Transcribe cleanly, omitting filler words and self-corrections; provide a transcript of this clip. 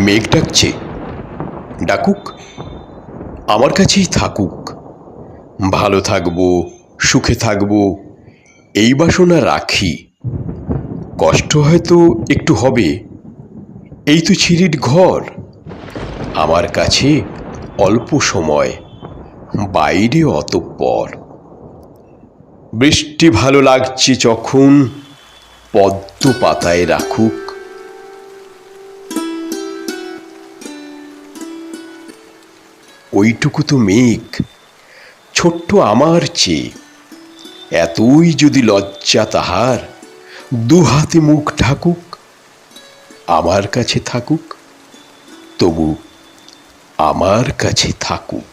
মেঘ ডাকছে, ডাকুক, আমার কাছেই থাকুক। ভালো থাকবো, সুখে থাকবো, এই বাসনা রাখি। কষ্ট হয়তো একটু হবে, এই তো ছিঁড়ির ঘর। আমার কাছে অল্প সময়, বাইরে অতঃপর। বৃষ্টি ভালো লাগছে যখন, পদ্ম পাতায় রাখুক। ওইটুকু তো মেঘ, ছোট্ট আমার চেয়ে। এতই যদি লজ্জা তাহার, দুহাতে মুখ ঢাকুক, আমার কাছে থাকুক, তবু আমার কাছে থাকুক।